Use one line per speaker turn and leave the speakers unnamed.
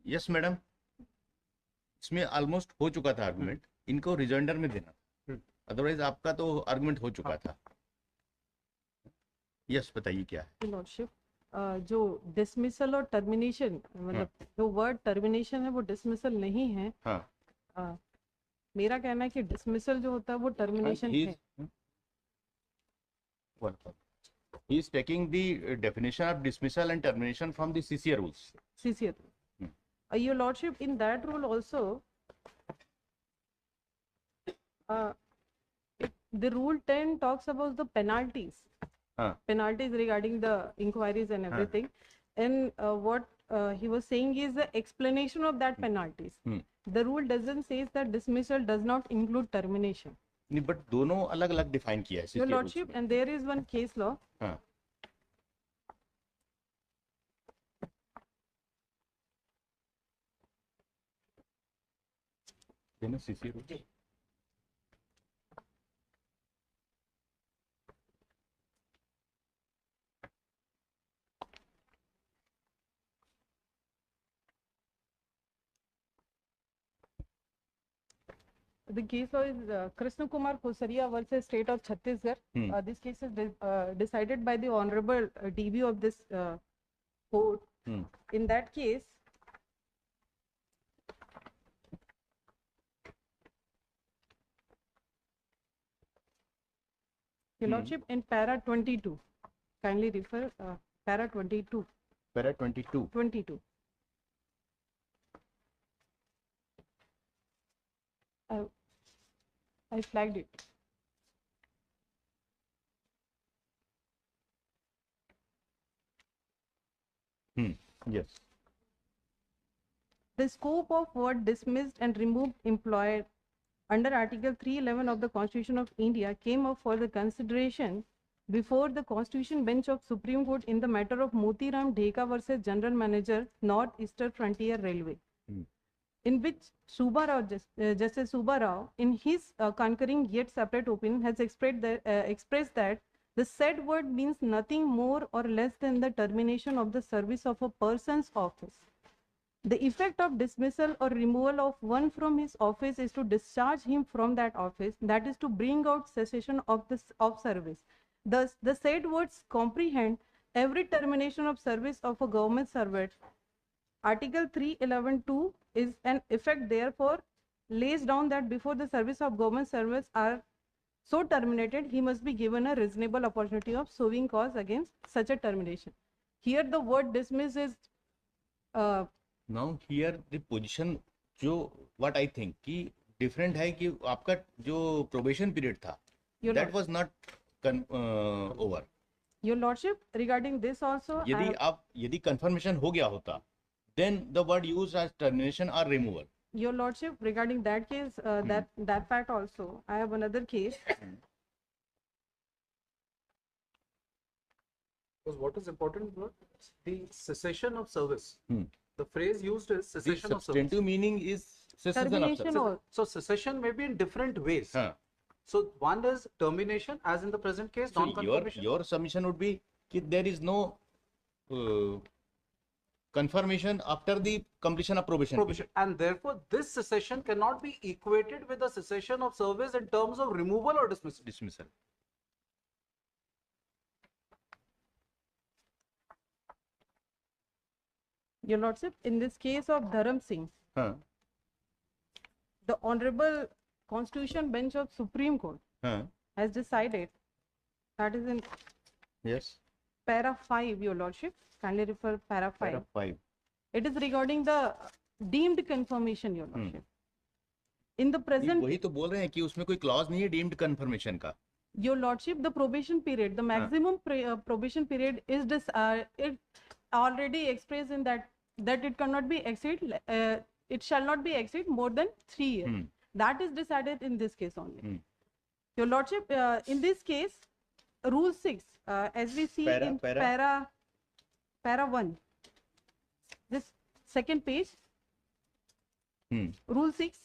Yes madam, इसमें almost हो चुका था आर्गुमेंट, इनको रिजॉइंडर में देना, अदरवाइज आपका तो आर्गुमेंट हो चुका था। यस बताइए क्या है।
लॉर्डशिप, जो डिसमिसल और टर्मिनेशन, मतलब जो वर्ड टर्मिनेशन है वो डिसमिसल नहीं है।
हाँ,
मेरा कहना है कि डिसमिसल जो होता है वो टर्मिनेशन है।
He is taking the definition of dismissal and termination from the CCA rules.
CCA. Your Lordship, in that rule also, the rule 10 talks about the penalties. Penalties regarding the inquiries and everything. And what he was saying is the explanation of that penalties. The rule doesn't say that dismissal does not include termination.
नहीं, but दोनों अलग अलग define किया है।
Your Lordship, and there is one case law.
CCA rules.
The case law is Krishna Kumar Kosaria versus State of Chhattisgarh. This case is decided by the Honorable DB of this court. In that case, Your Lordship, in para 22, kindly refer para 22.
Para 22.
22. I flagged it.
Yes.
The scope of word dismissed and removed employed under Article 311 of the Constitution of India came up for the consideration before the Constitution Bench of Supreme Court in the matter of Motiram Dheka versus General Manager, North Eastern Frontier Railway, in which Justice Subba Rao, in his concurring yet separate opinion, has expressed that the said word means nothing more or less than the termination of the service of a person's office. The effect of dismissal or removal of one from his office is to discharge him from that office, that is to bring out cessation of service. Thus, the said words comprehend every termination of service of a government servant. Article 311(2) is an effect, therefore, lays down that before the service of government service are so terminated, he must be given a reasonable opportunity of suing cause against such a termination. Here, the word dismiss is
now here the position जो what I think कि different है कि आपका जो probation period था that was not over.
Your Lordship, regarding this also,
यदि confirmation हो गया होता then the word used as termination or removal.
Your Lordship, regarding that case, that fact also, I have another case.
Because what is important was the cessation of service. The phrase used is cessation of service.
The substantive meaning is cessation of service.
So cessation may be in different ways. So one is termination, as in the present case,
so
non-confirmation.
Your submission would be that there is no confirmation after the completion of probation.
And therefore, this cessation cannot be equated with the cessation of service in terms of removal or dismissal.
Your Lordship, in this case of Dharam Singh, the Honorable Constitution Bench of Supreme Court has decided, that is in para 5, Your Lordship, kindly refer para 5.
Para 5.
It is regarding the deemed confirmation, Your Lordship. In the present,
वही तो बोल रहे हैं कि उसमें कोई clause नहीं है deemed confirmation का.
Your Lordship, the probation period, the maximum probation period is it already expressed in that it cannot be it shall not be exceed more than 3 years. That is decided in this case only. Your Lordship, in this case, Rule 6, as we see in para 1, this second page, Rule 6,